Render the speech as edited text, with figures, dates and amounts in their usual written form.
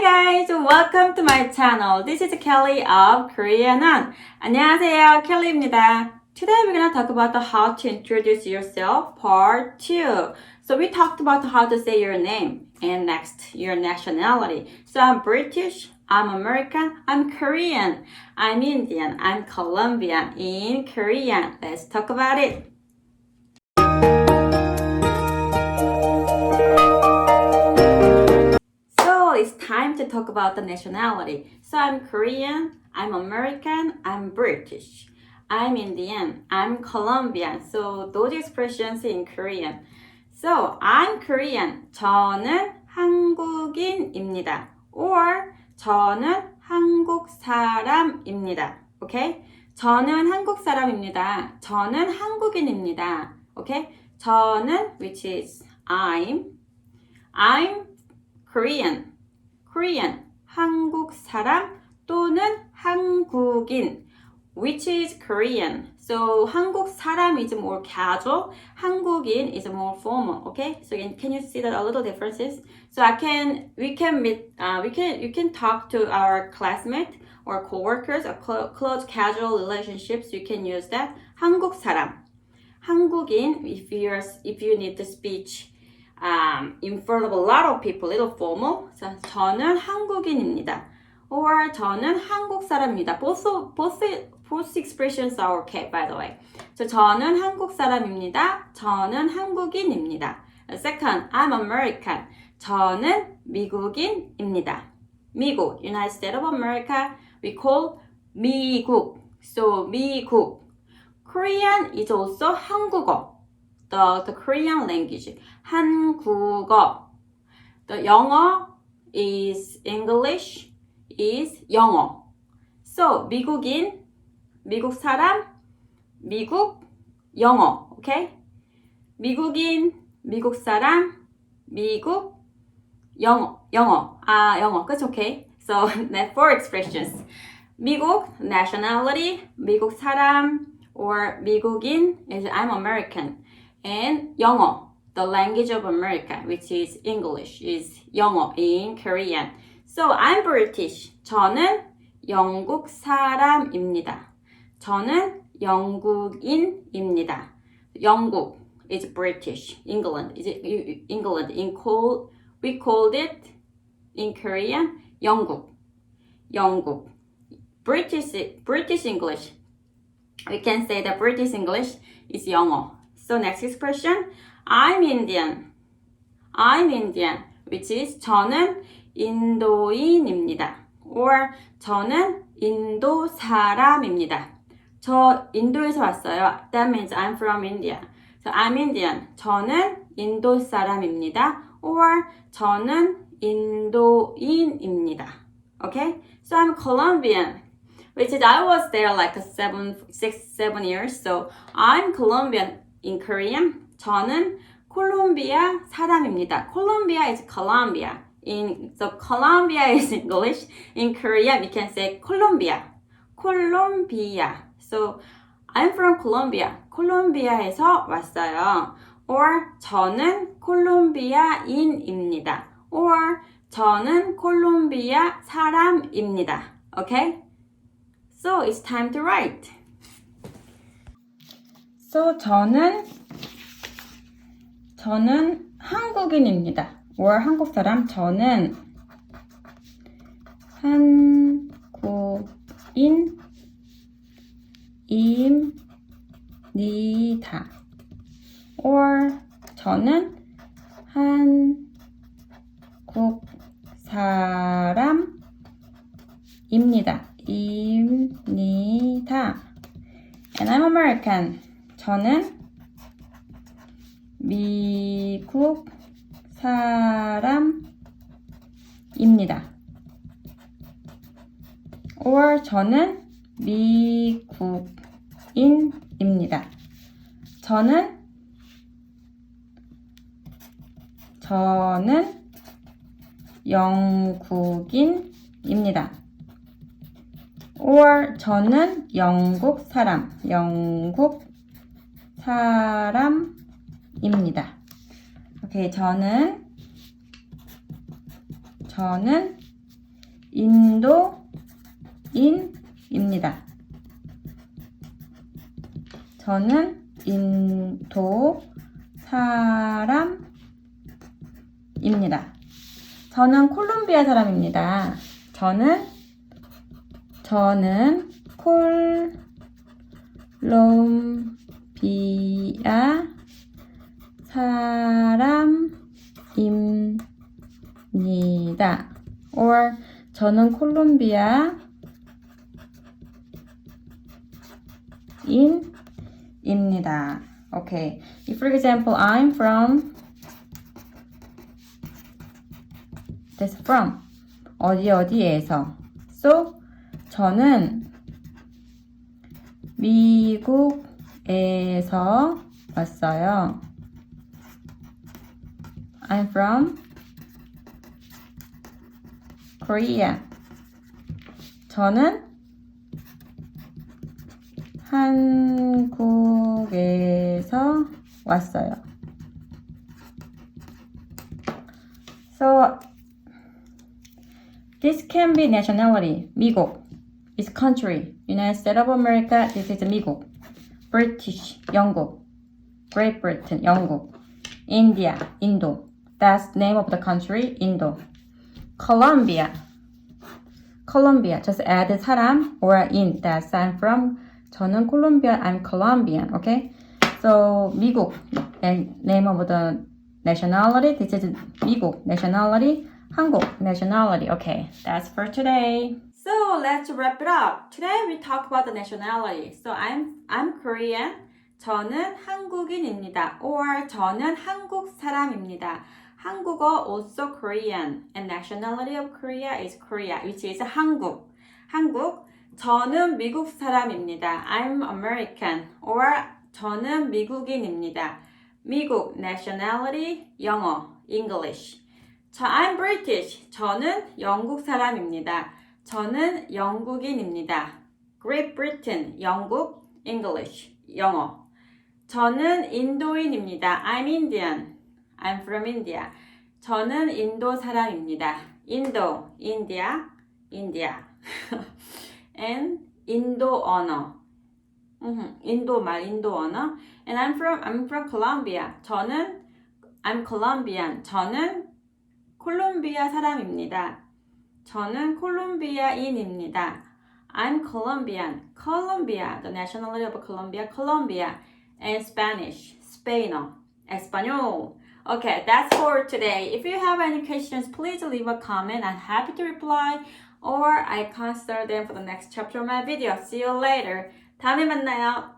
guys, welcome to my channel. This is Kelly of KoreanON. 안녕하세요, 켈리입니다. Today we're gonna talk about how to introduce yourself, part 2. So we talked about how to say your name and next, your nationality. So I'm British, I'm American, I'm Korean, I'm Indian, I'm Colombian in Korean. Let's talk about it. It's time to talk about the nationality. So I'm Korean, I'm American, I'm British, I'm Indian, I'm Colombian. So those expressions in Korean. So I'm Korean. 저는 한국인입니다. Or 저는 한국 사람입니다. Okay? 저는 한국 사람입니다. 저는 한국인입니다. Okay? 저는, which is I'm Korean. Korean, 한국 사람 또는 한국인, which is Korean. So 한국 사람 is more casual, 한국인 is more formal. Okay, so can you see that a little differences? So you can talk to our classmate or coworkers or close casual relationships. You can use that. 한국 사람, 한국인 if you need to speech. In front of a lot of people, little formal. So, 저는 한국인입니다. Or 저는 한국 사람입니다. Both expressions are okay, by the way. So, 저는 한국 사람입니다. 저는 한국인입니다. Second, I'm American. 저는 미국인입니다. 미국, United States of America, we call 미국. So, 미국. Korean is also 한국어. The Korean language. 한국어. The 영어 is English, is 영어. So, 미국인, 미국 사람, 미국, 영어. Okay? 미국인, 미국 사람, 미국, 영어. 영어. 그치? Okay? So, that's 4 expressions. 미국, nationality, 미국 사람, or 미국인 is I'm American. And 영어, the language of America, which is English, is 영어 in Korean. So I'm British. 저는 영국 사람입니다. 저는 영국인입니다. 영국 is British. England is England. We called it in Korean 영국. 영국. British English. We can say that British English is 영어. So next expression, I'm Indian, which is 저는 인도인입니다. Or 저는 인도사람입니다. 저 인도에서 왔어요. That means I'm from India. So I'm Indian. 저는 인도 사람입니다. Or 저는 인도인입니다. Okay? So I'm Colombian. Which is I was there like 7 years. So I'm Colombian. In Korean, 저는 콜롬비아 사람입니다. Colombia is Colombia. So Colombia is English. In Korean, we can say Colombia. So I'm from Colombia. 콜롬비아에서 왔어요. Or 저는 콜롬비아인입니다. Or 저는 콜롬비아 사람입니다. Okay? So it's time to write. So 저는 한국인입니다. Or 한국 사람. 저는 한국인입니다. Or 저는 한국 사람입니다. And I'm American. 저는 미국 사람입니다. Or 저는 미국인입니다. 저는 영국인입니다. Or 저는 영국 사람입니다. 오케이, 저는 인도인입니다. 저는 인도사람입니다. 저는 콜롬비아 사람입니다. 저는 콜롬비아 사람입니다. or 저는 콜롬비아인입니다. Okay. If for example, I'm from this from 어디에서 so 저는 미국에서 왔어요. I'm from Korea. 저는 한국에서 왔어요. So this can be nationality. 미국 is country. United States of America. This is 미국. British. 영국. Great Britain. 영국. India. 인도. That's the name of the country. 인도. Colombia. Just add 사람 or in. That's I'm from. 저는 콜롬비아. I'm Colombian. Okay. So 미국. Name of the nationality. This is 미국. Nationality. 한국. Nationality. Okay. That's for today. So let's wrap it up. Today we talk about the nationality. So I'm Korean. 저는 한국인입니다. Or 저는 한국 사람입니다. 한국어 also Korean. And nationality of Korea is Korea, which is 한국. 저는 미국 사람입니다. I'm American. Or 저는 미국인입니다. 미국 nationality 영어 English. I'm British. 저는 영국 사람입니다. 저는 영국인입니다. Great Britain, 영국, English, 영어. 저는 인도인입니다. I'm Indian. I'm from India. 저는 인도 사람입니다. 인도, India. And 인도언어. 인도언어. And I'm from Colombia. I'm Colombian. 저는 콜롬비아 사람입니다. 저는 콜롬비아인입니다. I'm Colombian. Colombia, the nationality of Colombia. And Spanish, 스페인어, español. Okay, that's for today. If you have any questions, please leave a comment. I'm happy to reply. Or I can answer them for the next chapter of my video. See you later. 다음에 만나요.